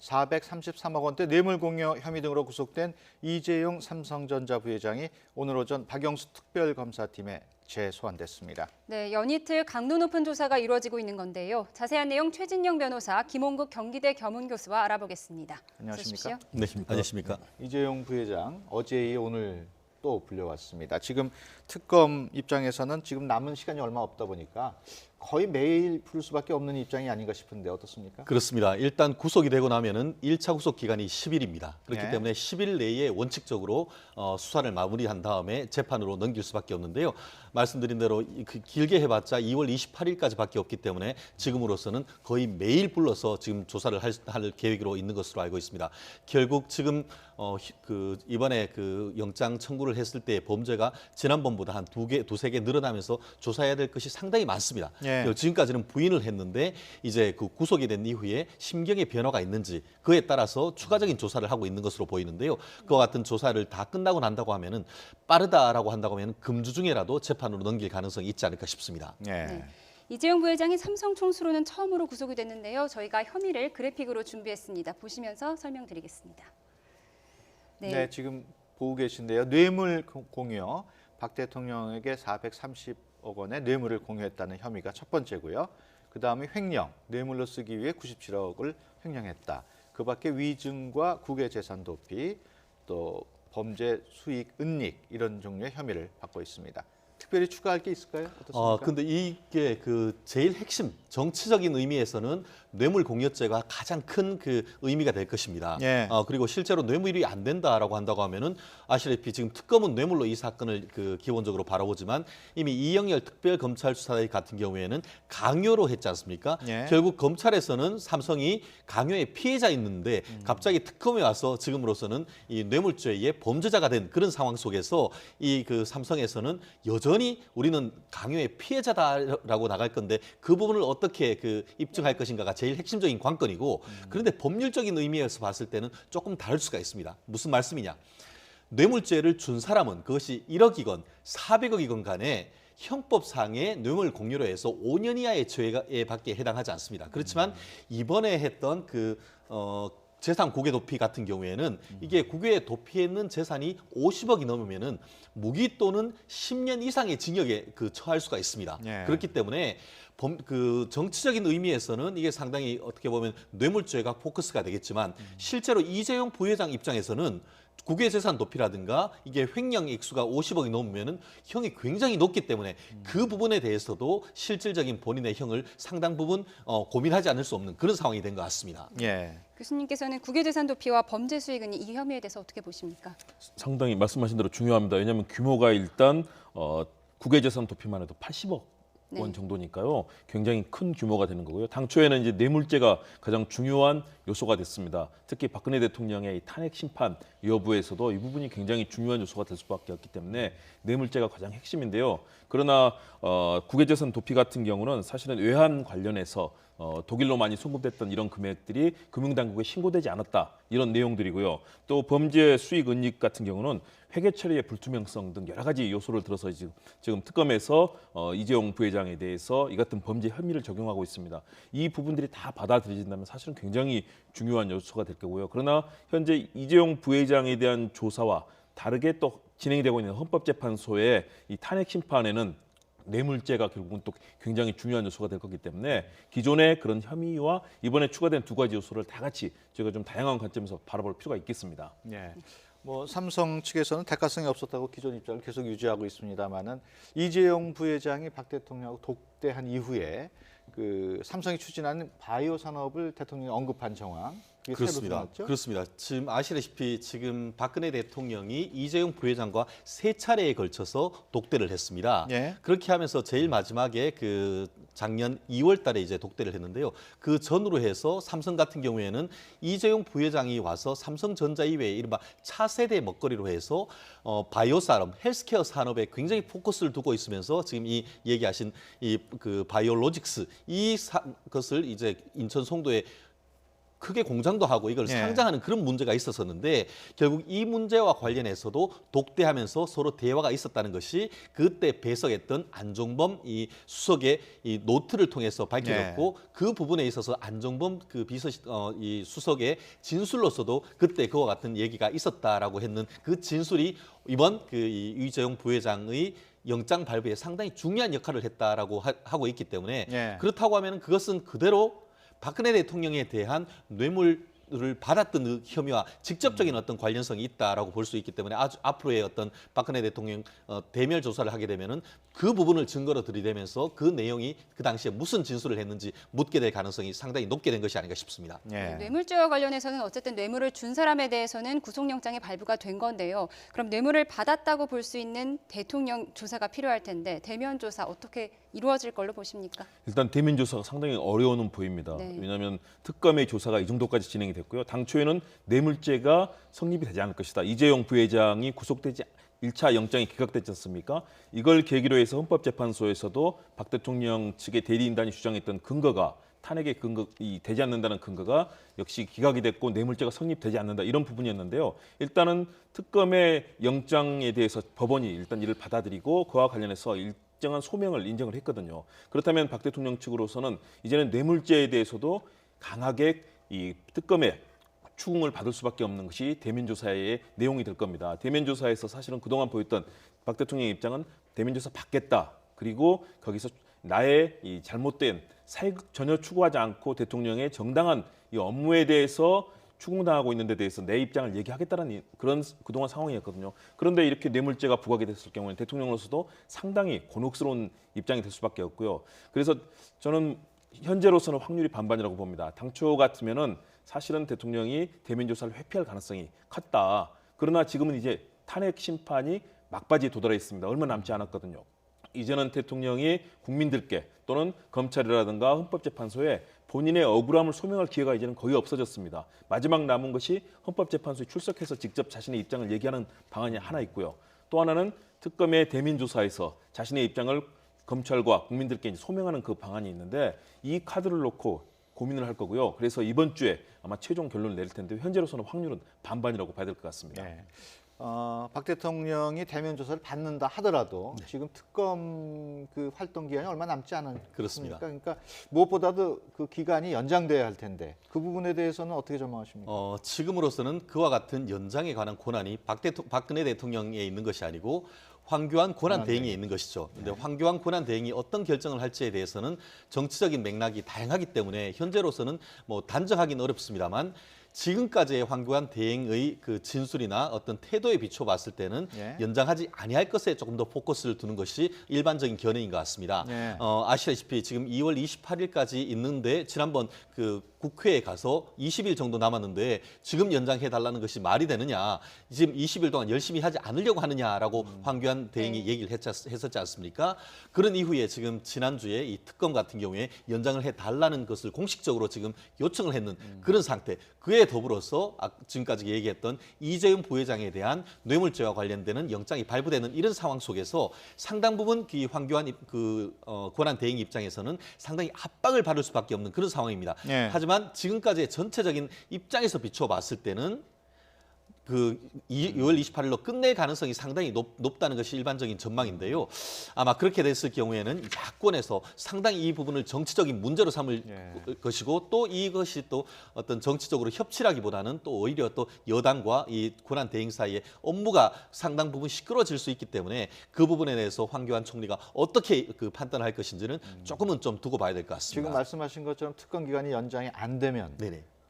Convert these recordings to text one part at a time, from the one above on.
433억 원대 뇌물공여 혐의 등으로 구속된 이재용 삼성전자 부회장이 오늘 오전 박영수 특별검사팀에 재소환됐습니다. 네, 연이틀 강도 높은 조사가 이루어지고 있는 건데요. 자세한 내용 최진영 변호사, 김홍국 경기대 겸임교수와 알아보겠습니다. 안녕하십니까? 네, 안녕하십니까? 이재용 부회장 어제 이어 오늘 또 불려왔습니다. 지금 특검 입장에서는 지금 남은 시간이 얼마 없다 보니까 거의 매일 부를 수밖에 없는 입장이 아닌가 싶은데 어떻습니까? 그렇습니다. 일단 구속이 되고 나면은 1차 구속 기간이 10일입니다. 그렇기 네. 때문에 10일 내에 원칙적으로 수사를 마무리한 다음에 재판으로 넘길 수밖에 없는데요. 말씀드린 대로 길게 해봤자 2월 28일까지밖에 없기 때문에 지금으로서는 거의 매일 불러서 지금 조사를 할 계획으로 있는 것으로 알고 있습니다. 결국 지금 이번에 영장 청구를 했을 때 범죄가 지난번보다 한 두세 개 늘어나면서 조사해야 될 것이 상당히 많습니다. 예. 지금까지는 부인을 했는데 이제 구속이 된 이후에 심경의 변화가 있는지 그에 따라서 추가적인 조사를 하고 있는 것으로 보이는데요. 그와 같은 조사를 다 끝나고 난다고 하면은 빠르다라고 한다고 하면 금주 중에라도 재판으로 넘길 가능성이 있지 않을까 싶습니다. 예. 네. 이재용 부회장이 삼성 총수로는 처음으로 구속이 됐는데요. 저희가 혐의를 그래픽으로 준비했습니다. 보시면서 설명드리겠습니다. 네, 지금 보고 계신데요. 뇌물 공여, 박 대통령에게 430억 원의 뇌물을 공유했다는 혐의가 첫 번째고요. 그다음에 횡령, 뇌물로 쓰기 위해 97억을 횡령했다. 그밖에 위증과 국외재산 도피, 또 범죄 수익 은닉 이런 종류의 혐의를 받고 있습니다. 특별히 추가할 게 있을까요? 어떻습니까? 근데 이게 제일 핵심 정치적인 의미에서는 뇌물 공여죄가 가장 큰 의미가 될 것입니다. 예. 그리고 실제로 뇌물이 안 된다라고 한다고 하면은 아시다시피 지금 특검은 뇌물로 이 사건을 기본적으로 바라보지만 이미 이영렬 특별검찰수사대 같은 경우에는 강요로 했지 않습니까? 예. 결국 검찰에서는 삼성이 강요의 피해자였는데 갑자기 특검에 와서 지금으로서는 이 뇌물죄의 범죄자가 된 그런 상황 속에서 삼성에서는 여전히 우리는 강요의 피해자다라고 나갈 건데 그 부분을 어떻게 입증할 것인가가 제일 핵심적인 관건이고 그런데 법률적인 의미에서 봤을 때는 조금 다를 수가 있습니다. 무슨 말씀이냐? 뇌물죄를 준 사람은 그것이 1억이건 400억이건 간에 형법상의 뇌물 공유로 해서 5년 이하의 죄에 해당하지 않습니다. 그렇지만 이번에 했던 재산 국외 도피 같은 경우에는 이게 국외에 도피했는 재산이 50억이 넘으면은 무기 또는 10년 이상의 징역에 처할 수가 있습니다. 예. 그렇기 때문에 정치적인 의미에서는 이게 상당히 어떻게 보면 뇌물죄가 포커스가 되겠지만 실제로 이재용 부회장 입장에서는 국외재산 도피라든가 이게 횡령 액수가 50억이 넘으면은 형이 굉장히 높기 때문에 그 부분에 대해서도 실질적인 본인의 형을 상당 부분 고민하지 않을 수 없는 그런 상황이 된 것 같습니다. 예. 교수님께서는 국외재산 도피와 범죄 수익은 이 혐의에 대해서 어떻게 보십니까? 상당히 말씀하신 대로 중요합니다. 왜냐하면 규모가 일단 국외재산 도피만 해도 80억 원 정도니까요. 굉장히 큰 규모가 되는 거고요. 당초에는 이제 뇌물죄가 가장 중요한 요소가 됐습니다. 특히 박근혜 대통령의 이 탄핵 심판 여부에서도 이 부분이 굉장히 중요한 요소가 될 수밖에 없기 때문에 뇌물죄가 가장 핵심인데요. 그러나 국외재산 도피 같은 경우는 사실은 외환 관련해서 독일로 많이 송금됐던 이런 금액들이 금융당국에 신고되지 않았다 이런 내용들이고요. 또 범죄 수익 은닉 같은 경우는 회계 처리의 불투명성 등 여러 가지 요소를 들어서 지금 특검에서 이재용 부회장에 대해서 이 같은 범죄 혐의를 적용하고 있습니다. 이 부분들이 다 받아들여진다면 사실은 굉장히 중요한 요소가 될 거고요. 그러나 현재 이재용 부회장에 대한 조사와 다르게 또 진행이 되고 있는 헌법재판소의 이 탄핵 심판에는 뇌물죄가 결국은 또 굉장히 중요한 요소가 될 거기 때문에 기존의 그런 혐의와 이번에 추가된 두 가지 요소를 다 같이 저희가 좀 다양한 관점에서 바라볼 필요가 있겠습니다. 예. 삼성 측에서는 대가성이 없었다고 기존 입장을 계속 유지하고 있습니다만은 이재용 부회장이 박 대통령하고 독대한 이후에 삼성이 추진하는 바이오 산업을 대통령이 언급한 정황. 그렇습니다. 지금 아시다시피 지금 박근혜 대통령이 이재용 부회장과 세 차례에 걸쳐서 독대를 했습니다. 예. 그렇게 하면서 제일 마지막에 작년 2월 달에 이제 독대를 했는데요. 그 전으로 해서 삼성 같은 경우에는 이재용 부회장이 와서 삼성전자 이외에 이른바 차세대 먹거리로 해서 바이오 산업, 헬스케어 산업에 굉장히 포커스를 두고 있으면서 지금 이 얘기하신 바이오로직스 것을 이제 인천 송도에 크게 공장도 하고 이걸 예. 상장하는 그런 문제가 있었었는데 결국 이 문제와 관련해서도 독대하면서 서로 대화가 있었다는 것이 그때 배석했던 안종범 이 수석의 이 노트를 통해서 밝혀졌고 그 부분에 있어서 안종범 그 이 수석의 진술로서도 그때 그와 같은 얘기가 있었다라고 했는 그 진술이 이번 그 이 이재용 부회장의 영장 발부에 상당히 중요한 역할을 했다라고 하고 있기 때문에 예. 그렇다고 하면 그것은 그대로 박근혜 대통령에 대한 뇌물을 받았던 그 혐의와 직접적인 어떤 관련성이 있다라고 볼 수 있기 때문에 아주 앞으로의 어떤 박근혜 대통령 대멸 조사를 하게 되면은 그 부분을 증거로 들이대면서 그 내용이 그 당시에 무슨 진술을 했는지 묻게 될 가능성이 상당히 높게 된 것이 아닌가 싶습니다. 예. 뇌물죄와 관련해서는 어쨌든 뇌물을 준 사람에 대해서는 구속영장이 발부가 된 건데요. 그럼 뇌물을 받았다고 볼 수 있는 대통령 조사가 필요할 텐데 대면 조사 어떻게 이루어질 걸로 보십니까? 일단 대면 조사가 상당히 어려워는 보입니다. 네. 왜냐하면 특검의 조사가 이 정도까지 진행이 됐고요. 당초에는 뇌물죄가 성립이 되지 않을 것이다. 이재용 부회장이 구속되지 1차 영장이 기각됐지 않습니까? 이걸 계기로 해서 헌법재판소에서도 박 대통령 측의 대리인단이 주장했던 근거가 탄핵의 되지 않는다는 근거가 역시 기각이 됐고 뇌물죄가 성립되지 않는다 이런 부분이었는데요. 일단은 특검의 영장에 대해서 법원이 일단 이를 받아들이고 그와 관련해서 일정한 소명을 인정을 했거든요. 그렇다면 박 대통령 측으로서는 이제는 뇌물죄에 대해서도 강하게 이 특검의 추궁을 받을 수밖에 없는 것이 대면조사의 내용이 될 겁니다. 대면조사에서 사실은 그동안 보였던 박 대통령의 입장은 대면조사 받겠다. 그리고 거기서 나의 이 잘못된 사익 전혀 추구하지 않고 대통령의 정당한 이 업무에 대해서 추궁당하고 있는 데 대해서 내 입장을 얘기하겠다는 그런 그동안 상황이었거든요. 그런데 이렇게 뇌물죄가 부각이 됐을 경우에 대통령으로서도 상당히 곤혹스러운 입장이 될 수밖에 없고요. 그래서 저는 현재로서는 확률이 반반이라고 봅니다. 당초 같으면은 사실은 대통령이 대면 조사를 회피할 가능성이 컸다. 그러나 지금은 이제 탄핵 심판이 막바지에 도달해 있습니다. 얼마 남지 않았거든요. 이제는 대통령이 국민들께 또는 검찰이라든가 헌법재판소에 본인의 억울함을 소명할 기회가 이제는 거의 없어졌습니다. 마지막 남은 것이 헌법재판소에 출석해서 직접 자신의 입장을 얘기하는 방안이 하나 있고요. 또 하나는 특검의 대면 조사에서 자신의 입장을 검찰과 국민들께 소명하는 그 방안이 있는데 이 카드를 놓고 고민을 할 거고요. 그래서 이번 주에 아마 최종 결론을 내릴 텐데 현재로서는 확률은 반반이라고 봐야 될 것 같습니다. 네. 박 대통령이 대면 조사를 받는다 하더라도 지금 특검 그 활동 기간이 얼마 남지 않았습니까? 그렇습니다. 그러니까 무엇보다도 그 기간이 연장돼야 할 텐데 그 부분에 대해서는 어떻게 전망하십니까? 지금으로서는 그와 같은 연장에 관한 권한이 박근혜 대통령에 있는 것이 아니고 황교안 권한대행에 있는 것이죠. 그런데 황교안 권한대행이 어떤 결정을 할지에 대해서는 정치적인 맥락이 다양하기 때문에 현재로서는 뭐 단정하기는 어렵습니다만 지금까지의 황교안 대행의 그 진술이나 어떤 태도에 비춰봤을 때는 연장하지 아니할 것에 조금 더 포커스를 두는 것이 일반적인 견해인 것 같습니다. 아시다시피 지금 2월 28일까지 있는데 지난번 그 국회에 가서 20일 정도 남았는데 지금 연장해달라는 것이 말이 되느냐. 지금 20일 동안 열심히 하지 않으려고 하느냐라고 황교안 대행이 얘기를 했었지 않습니까? 그런 이후에 지금 지난주에 이 특검 같은 경우에 연장을 해달라는 것을 공식적으로 지금 요청을 했는 그런 상태. 그에 더불어서 지금까지 얘기했던 이재용 부회장에 대한 뇌물죄와 관련되는 영장이 발부되는 이런 상황 속에서 상당 부분 그 황교안 권한 대행 입장에서는 상당히 압박을 받을 수밖에 없는 그런 상황입니다. 하지만 지금까지의 전체적인 입장에서 비춰봤을 때는 그 2월 28일로 끝낼 가능성이 상당히 높다는 것이 일반적인 전망인데요. 아마 그렇게 됐을 경우에는 야권에서 상당히 이 부분을 정치적인 문제로 삼을 것이고 또 이것이 또 어떤 정치적으로 협치라기보다는 또 오히려 또 여당과 이 권한 대행 사이의 업무가 상당 부분 시끄러워질 수 있기 때문에 그 부분에 대해서 황교안 총리가 어떻게 그 판단할 것인지는 조금은 좀 두고 봐야 될 것 같습니다. 지금 말씀하신 것처럼 특검 기간이 연장이 안 되면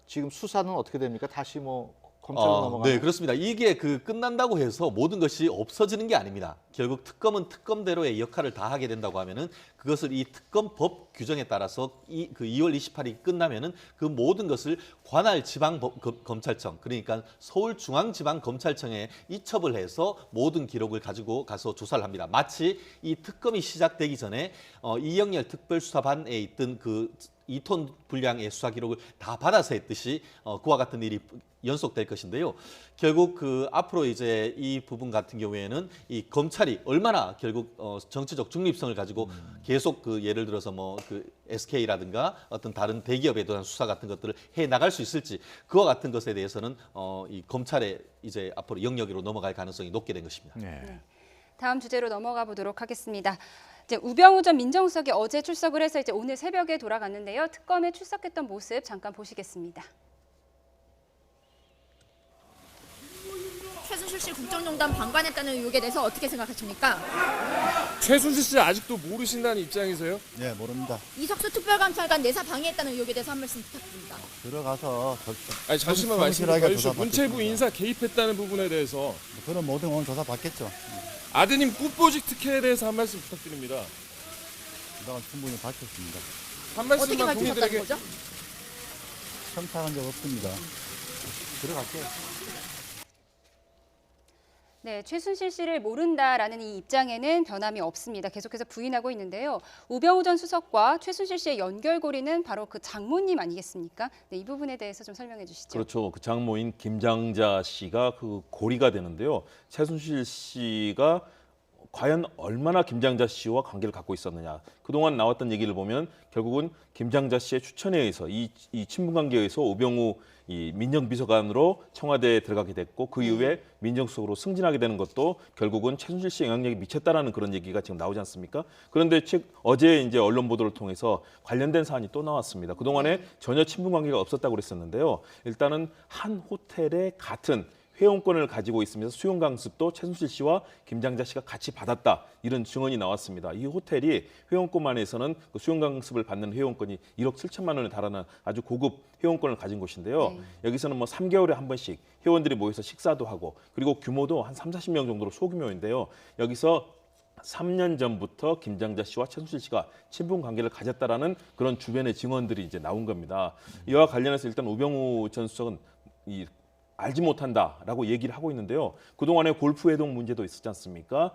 지금 수사는 어떻게 됩니까? 다시 뭐 검찰로 넘어가나요? 네, 그렇습니다. 이게 끝난다고 해서 모든 것이 없어지는 게 아닙니다. 결국 특검은 특검대로의 역할을 다 하게 된다고 하면은 그것을 이 특검법 규정에 따라서 2월 28일이 끝나면은 그 모든 것을 관할 지방 검찰청, 그러니까 서울중앙지방검찰청에 이첩을 해서 모든 기록을 가지고 가서 조사를 합니다. 마치 이 특검이 시작되기 전에 이영렬 특별수사반에 있던 그 2톤 분량의 수사 기록을 다 받아서 했듯이 그와 같은 일이 연속될 것인데요. 결국 앞으로 이제 이 부분 같은 경우에는 이 검찰이 얼마나 결국 정치적 중립성을 가지고 계속 그 예를 들어서 뭐 그 SK라든가 어떤 다른 대기업에 대한 수사 같은 것들을 해 나갈 수 있을지 그와 같은 것에 대해서는 이 검찰의 이제 앞으로 영역으로 넘어갈 가능성이 높게 된 것입니다. 네. 다음 주제로 넘어가 보도록 하겠습니다. 이제 우병우 전 민정수석이 어제 출석을 해서 이제 오늘 새벽에 돌아갔는데요. 특검에 출석했던 모습 잠깐 보시겠습니다. 최순실 씨 국정농단 방관했다는 의혹에 대해서 어떻게 생각하십니까? 최순실 씨 아직도 모르신다는 입장이세요? 네, 모릅니다. 이석수 특별감찰관 내사 방해했다는 의혹에 대해서 한 말씀 부탁드립니다. 들어가서 아니 잠시만 성실하게 말씀해 주시죠. 조사 문체부 받겠습니다. 인사 개입했다는 부분에 대해서 그런 모든 오늘 조사 받겠죠. 아드님 꽃보직 특혜에 대해서 한 말씀 부탁드립니다. 그동안 충분히 밝혔습니다. 한 어떻게 말씀만 밝히셨다는 국민들에게 거죠? 청탁한 적 없습니다. 들어갈게요. 네, 최순실 씨를 모른다라는 이 입장에는 변함이 없습니다. 계속해서 부인하고 있는데요. 우병우 전 수석과 최순실 씨의 연결고리는 바로 그 장모님 아니겠습니까? 네, 이 부분에 대해서 좀 설명해 주시죠. 그렇죠. 그 장모인 김장자 씨가 그 고리가 되는데요. 최순실 씨가 과연 얼마나 김장자 씨와 관계를 갖고 있었느냐. 그동안 나왔던 얘기를 보면 결국은 김장자 씨의 추천에 의해서 이 친분 관계에 의해서 우병우 이 민정비서관으로 청와대에 들어가게 됐고 그 이후에 민정수석으로 승진하게 되는 것도 결국은 최순실 씨 영향력이 미쳤다라는 그런 얘기가 지금 나오지 않습니까? 그런데 어제 이제 언론 보도를 통해서 관련된 사안이 또 나왔습니다. 그동안에 전혀 친분 관계가 없었다고 그랬었는데요. 일단은 한 호텔에 같은 회원권을 가지고 있으면서 수용 강습도 최순실 씨와 김장자 씨가 같이 받았다. 이런 증언이 나왔습니다. 이 호텔이 회원권만 해서는 그 수용 강습을 받는 회원권이 1억 7천만 원에 달하는 아주 고급 회원권을 가진 곳인데요. 네. 여기서는 뭐 3개월에 한 번씩 회원들이 모여서 식사도 하고 그리고 규모도 한 40명 정도로 소규모인데요. 여기서 3년 전부터 김장자 씨와 최순실 씨가 친분 관계를 가졌다라는 그런 주변의 증언들이 이제 나온 겁니다. 이와 관련해서 일단 우병우 전 수석은 알지 못한다라고 얘기를 하고 있는데요. 그동안에 골프 회동 문제도 있었지 않습니까?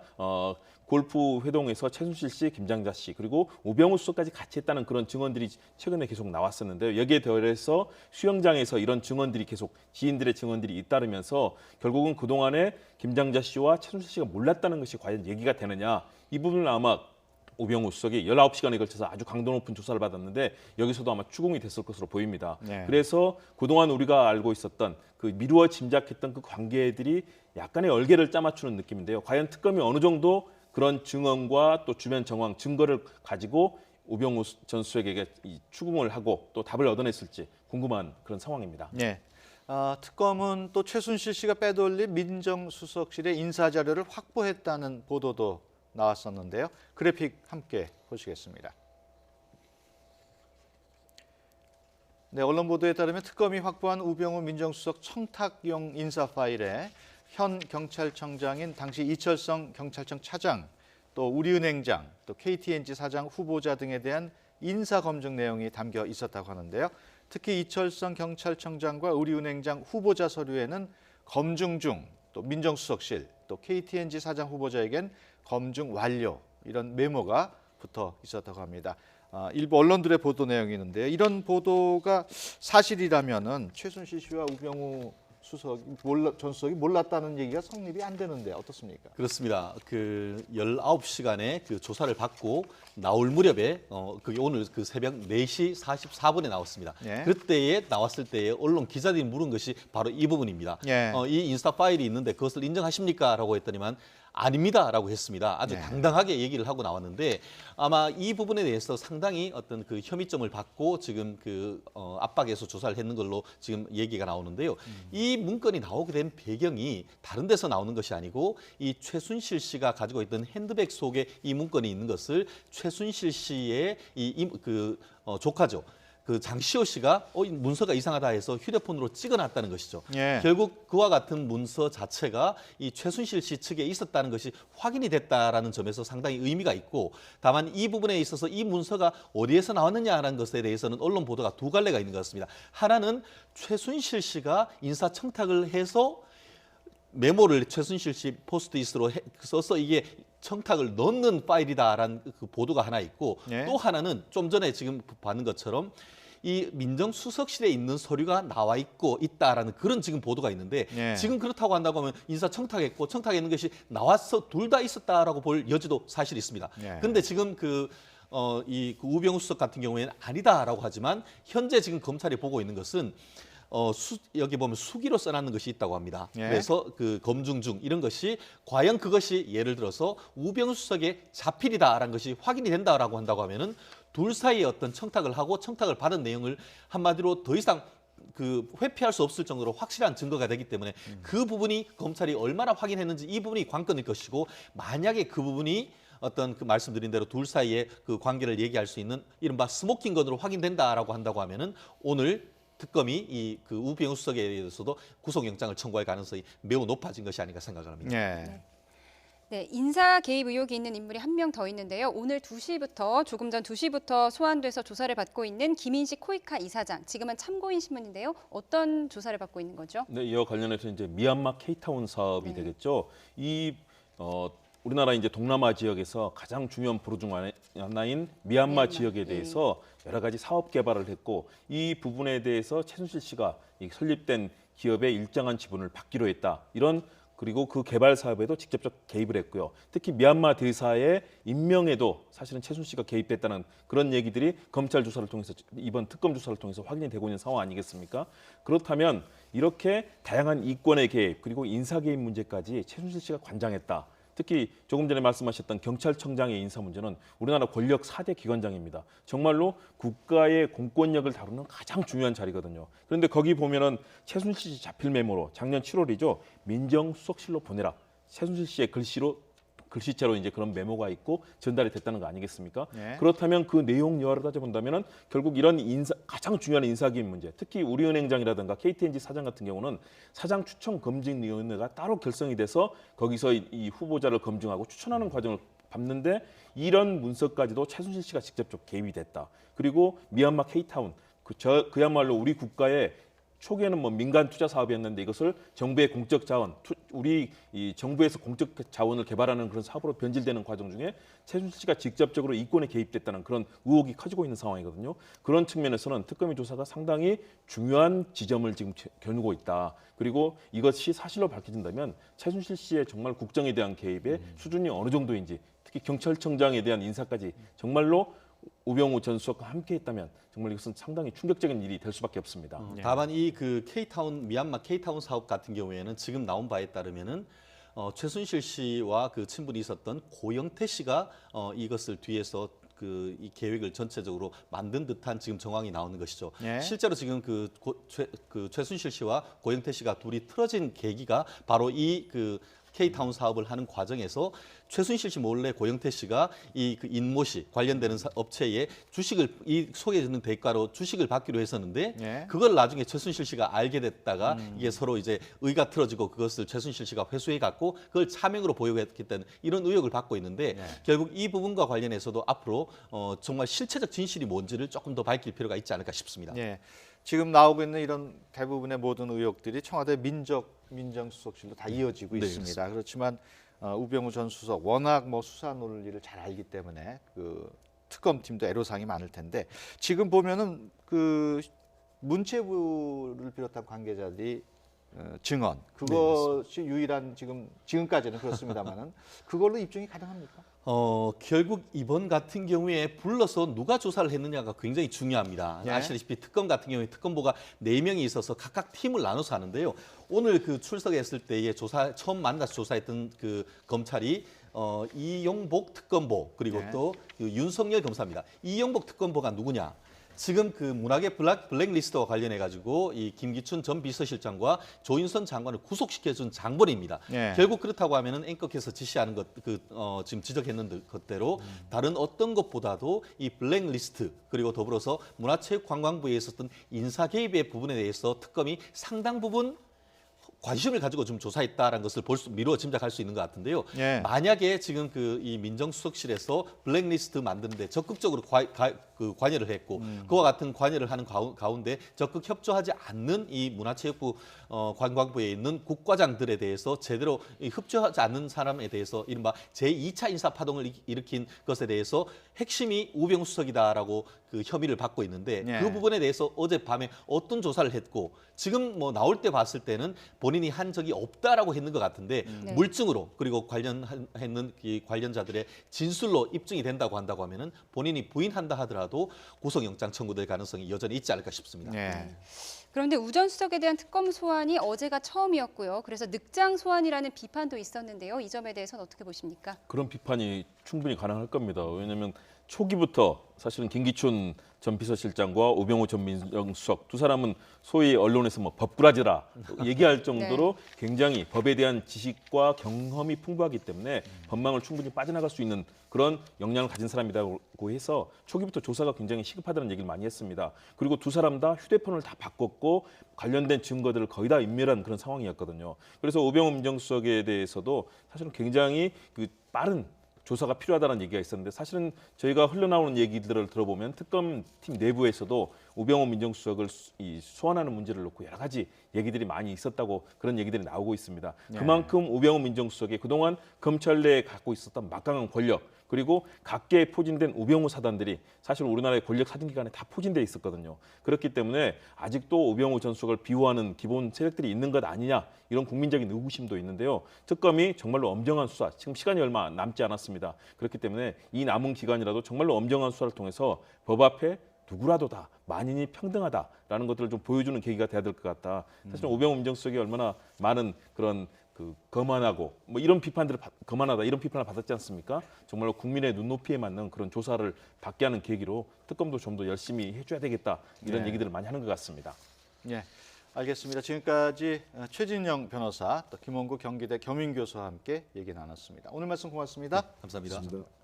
골프 회동에서 최순실 씨, 김장자 씨 그리고 우병우 수석까지 같이 했다는 그런 증언들이 최근에 계속 나왔었는데요. 여기에 더해서 수영장에서 이런 증언들이 계속 지인들의 증언들이 잇따르면서 결국은 그동안에 김장자 씨와 최순실 씨가 몰랐다는 것이 과연 얘기가 되느냐. 이 부분을 아마 우병우 수석이 19시간에 걸쳐서 아주 강도 높은 조사를 받았는데 여기서도 아마 추궁이 됐을 것으로 보입니다. 네. 그래서 그동안 우리가 알고 있었던 그 미루어 짐작했던 그 관계들이 약간의 얼개를 짜맞추는 느낌인데요. 과연 특검이 어느 정도 그런 증언과 또 주변 정황, 증거를 가지고 우병우 전 수석에게 추궁을 하고 또 답을 얻어냈을지 궁금한 그런 상황입니다. 네. 특검은 또 최순실 씨가 빼돌린 민정수석실의 인사자료를 확보했다는 보도도 나왔었는데요. 그래픽 함께 보시겠습니다. 네, 언론 보도에 따르면 특검이 확보한 우병우 민정수석 청탁용 인사 파일에 현 경찰청장인 당시 이철성 경찰청 차장, 또 우리은행장, 또 KTNG 사장 후보자 등에 대한 인사 검증 내용이 담겨 있었다고 하는데요. 특히 이철성 경찰청장과 우리은행장 후보자 서류에는 검증 중, 또 민정수석실, 또 KTNG 사장 후보자에겐 검증 완료 이런 메모가 붙어 있었다고 합니다. 일부 언론들의 보도 내용이 있는데요. 이런 보도가 사실이라면은 최순실 씨와 우병우 전 수석이 몰랐다는 얘기가 성립이 안 되는데 어떻습니까? 그렇습니다. 그 19시간의 그 조사를 받고 나올 무렵에 그게 오늘 그 새벽 4시 44분에 나왔습니다. 예. 그때에 나왔을 때에 언론 기자들이 물은 것이 바로 이 부분입니다. 예. 이 인스타 파일이 있는데 그것을 인정하십니까? 라고 했더니만 아닙니다라고 했습니다. 아주 네. 당당하게 얘기를 하고 나왔는데 아마 이 부분에 대해서 상당히 어떤 그 혐의점을 받고 지금 그 압박에서 조사를 했는 걸로 지금 얘기가 나오는데요. 이 문건이 나오게 된 배경이 다른 데서 나오는 것이 아니고 이 최순실 씨가 가지고 있던 핸드백 속에 이 문건이 있는 것을 최순실 씨의 조카죠. 그 장시호 씨가 문서가 이상하다 해서 휴대폰으로 찍어놨다는 것이죠. 예. 결국 그와 같은 문서 자체가 이 최순실 씨 측에 있었다는 것이 확인이 됐다라는 점에서 상당히 의미가 있고 다만 이 부분에 있어서 이 문서가 어디에서 나왔느냐라는 것에 대해서는 언론 보도가 두 갈래가 있는 것 같습니다. 하나는 최순실 씨가 인사청탁을 해서 메모를 최순실 씨 포스트잇으로 써서 이게 청탁을 넣는 파일이다라는 그 보도가 하나 있고 예. 또 하나는 좀 전에 지금 봤는 것처럼 이 민정수석실에 있는 서류가 나와 있다라는 그런 지금 보도가 있는데 예. 지금 그렇다고 한다고 하면 인사 청탁했고 청탁했는 것이 나와서 둘 다 있었다라고 볼 여지도 사실 있습니다. 예. 근데 지금 그 이 우병우 수석 같은 경우에는 아니다라고 하지만 현재 지금 검찰이 보고 있는 것은 여기 보면 수기로 써놨는 것이 있다고 합니다. 예. 그래서 그 검증 중 이런 것이 과연 그것이 예를 들어서 우병우 수석의 자필이다라는 것이 확인이 된다라고 한다고 하면은 둘 사이에 어떤 청탁을 하고 청탁을 받은 내용을 한마디로 더 이상 그 회피할 수 없을 정도로 확실한 증거가 되기 때문에 그 부분이 검찰이 얼마나 확인했는지 이 부분이 관건일 것이고 만약에 그 부분이 어떤 그 말씀드린 대로 둘 사이의 그 관계를 얘기할 수 있는 이른바 스모킹건으로 확인된다라고 한다고 하면은 오늘 특검이 이 그 우병우 수석에 대해서도 구속영장을 청구할 가능성이 매우 높아진 것이 아닌가 생각을 합니다. 네. 네, 인사 개입 의혹이 있는 인물이 한 명 더 있는데요. 오늘 2시부터 조금 전 2시부터 소환돼서 조사를 받고 있는 김인식 코이카 이사장. 지금은 참고인 신문인데요. 어떤 조사를 받고 있는 거죠? 네, 이와 관련해서 이제 미얀마 K타운 사업이 되겠죠. 우리나라 이제 동남아 지역에서 가장 중요한 보루 중 하나인 미얀마 지역에 대해서 여러 가지 사업 개발을 했고 이 부분에 대해서 최순실 씨가 이 설립된 기업의 일정한 지분을 받기로 했다. 그리고 그 개발 사업에도 직접적 개입을 했고요. 특히 미얀마 대사의 임명에도 사실은 최순실 씨가 개입됐다는 그런 얘기들이 검찰 조사를 통해서 이번 특검 조사를 통해서 확인이 되고 있는 상황 아니겠습니까? 그렇다면 이렇게 다양한 이권의 개입 그리고 인사 개입 문제까지 최순실 씨가 관장했다. 특히 조금 전에 말씀하셨던 경찰청장의 인사 문제는 우리나라 권력 4대 기관장입니다. 정말로 국가의 공권력을 다루는 가장 중요한 자리거든요. 그런데 거기 보면은 최순실 씨 자필 메모로 작년 7월이죠. 민정수석실로 보내라. 최순실 씨의 글씨체로 이제 그런 메모가 있고 전달이 됐다는 거 아니겠습니까? 네. 그렇다면 그 내용 여하를 따져본다면은 결국 이런 가장 중요한 인사기입 문제, 특히 우리은행장이라든가 KTNG 사장 같은 경우는 사장 추천 검증위원회가 따로 결성이 돼서 거기서 이 후보자를 검증하고 추천하는 과정을 밟는데 이런 문서까지도 최순실 씨가 직접적 개입이 됐다. 그리고 미얀마 K타운 그야말로 우리 국가의 초기에는 뭐 민간 투자 사업이었는데 이것을 정부의 공적 자원, 우리 이 정부에서 공적 자원을 개발하는 그런 사업으로 변질되는 과정 중에 최순실 씨가 직접적으로 이권에 개입됐다는 그런 의혹이 커지고 있는 상황이거든요. 그런 측면에서는 특검의 조사가 상당히 중요한 지점을 지금 겨누고 있다. 그리고 이것이 사실로 밝혀진다면 최순실 씨의 정말 국정에 대한 개입의 수준이 어느 정도인지, 특히 경찰청장에 대한 인사까지 정말로 우병우 전 수석과 함께했다면 정말 이것은 상당히 충격적인 일이 될 수밖에 없습니다. 다만 이 그 미얀마 K타운 사업 같은 경우에는 지금 나온 바에 따르면은 최순실 씨와 그 친분이 있었던 고영태 씨가 이것을 뒤에서 이 계획을 전체적으로 만든 듯한 지금 정황이 나오는 것이죠. 예. 실제로 지금 최순실 씨와 고영태 씨가 둘이 틀어진 계기가 바로 이 K타운 사업을 하는 과정에서 최순실 씨 몰래 고영태 씨가 그 인모 씨 관련되는 업체에 주식을 소개해주는 대가로 주식을 받기로 했었는데 예. 그걸 나중에 최순실 씨가 알게 됐다가 이게 서로 이제 의가 틀어지고 그것을 최순실 씨가 회수해 갖고 그걸 차명으로 보유했기 때문에 이런 의혹을 받고 있는데 결국 이 부분과 관련해서도 앞으로 정말 실체적 진실이 뭔지를 조금 더 밝힐 필요가 있지 않을까 싶습니다. 예. 지금 나오고 있는 이런 대부분의 모든 의혹들이 청와대 민정수석실로 다 이어지고 네, 있습니다. 그렇지만 우병우 전 수석 워낙 뭐 수사 논리를 잘 알기 때문에 그 특검팀도 애로사항이 많을 텐데 지금 보면은 그 문체부를 비롯한 관계자들이 증언 그것이 유일한 지금까지는 그렇습니다만은 그걸로 입증이 가능합니까? 결국 이번 같은 경우에 불러서 누가 조사를 했느냐가 굉장히 중요합니다. 예. 아시다시피 특검 같은 경우에 특검보가 4명이 있어서 각각 팀을 나눠서 하는데요. 오늘 출석했을 때에 처음 만나서 조사했던 그 검찰이 이용복 특검보 그리고 예. 또 윤석열 검사입니다. 이용복 특검보가 누구냐? 지금 그 문학의 블랙리스트와 관련해 가지고 이 김기춘 전 비서실장과 조윤선 장관을 구속시켜준 장본입니다. 예. 결국 그렇다고 하면은 앵커께서 지시하는 지금 지적했는 것대로 다른 어떤 것보다도 이 블랙리스트 그리고 더불어서 문화체육관광부에 있었던 인사 개입의 부분에 대해서 특검이 상당 부분 관심을 가지고 좀 조사했다라는 것을 미루어 짐작할 수 있는 것 같은데요. 예. 만약에 지금 이 민정수석실에서 블랙리스트 만드는데 적극적으로 관여를 했고 그와 같은 관여를 하는 가운데 적극 협조하지 않는 이 문화체육부 관광부에 있는 국과장들에 대해서 제대로 협조하지 않는 사람에 대해서 이른바 제2차 인사 파동을 일으킨 것에 대해서 핵심이 우병우 수석이다라고 그 혐의를 받고 있는데 네. 그 부분에 대해서 어젯밤에 어떤 조사를 했고 지금 뭐 나올 때 봤을 때는 본인이 한 적이 없다라고 했는 것 같은데 네. 물증으로 그리고 관련했는 이 관련자들의 진술로 입증이 된다고 한다고 하면은 본인이 부인한다 하더라도 구속영장 청구될 가능성이 여전히 있지 않을까 싶습니다. 네. 그런데 우 전 수석에 대한 특검 소환이 어제가 처음이었고요. 그래서 늑장 소환이라는 비판도 있었는데요. 이 점에 대해서는 어떻게 보십니까? 그런 비판이 충분히 가능할 겁니다. 왜냐하면 초기부터 사실은 김기춘 전 비서실장과 우병우 전 민정수석 두 사람은 소위 언론에서 뭐 법꾸라지라 얘기할 정도로 굉장히 법에 대한 지식과 경험이 풍부하기 때문에 법망을 충분히 빠져나갈 수 있는 그런 역량을 가진 사람이라고 해서 초기부터 조사가 굉장히 시급하다는 얘기를 많이 했습니다. 그리고 두 사람 다 휴대폰을 다 바꿨고 관련된 증거들을 거의 다 인멸한 그런 상황이었거든요. 그래서 우병우 민정수석에 대해서도 사실은 굉장히 그 빠른 조사가 필요하다는 얘기가 있었는데 사실은 저희가 흘러나오는 얘기들을 들어보면 특검팀 내부에서도 우병우 민정수석을 소환하는 문제를 놓고 여러 가지 얘기들이 많이 있었다고 그런 얘기들이 나오고 있습니다. 네. 그만큼 우병우 민정수석이 그동안 검찰 내에 갖고 있었던 막강한 권력 그리고 각계에 포진된 우병우 사단들이 사실 우리나라의 권력 사진기관에 다 포진돼 있었거든요. 그렇기 때문에 아직도 우병우 전 수석을 비호하는 기본 세력들이 있는 것 아니냐 이런 국민적인 의구심도 있는데요. 특검이 정말로 엄정한 수사, 지금 시간이 얼마 남지 않았습니다. 그렇기 때문에 이 남은 기간이라도 정말로 엄정한 수사를 통해서 법 앞에 누구라도 다 만인이 평등하다라는 것들을 좀 보여주는 계기가 돼야 될 것 같다. 사실 우병우 민정수석이 얼마나 많은 그런 그 거만하고 뭐 이런 비판들을 거만하다 이런 비판을 받았지 않습니까? 정말로 국민의 눈높이에 맞는 그런 조사를 받게 하는 계기로 특검도 좀 더 열심히 해줘야 되겠다 이런 네. 얘기들을 많이 하는 것 같습니다. 예, 알겠습니다. 지금까지 최진영 변호사, 또 김원구 경기대 겸임교수와 함께 얘기 나눴습니다. 오늘 말씀 고맙습니다. 감사합니다.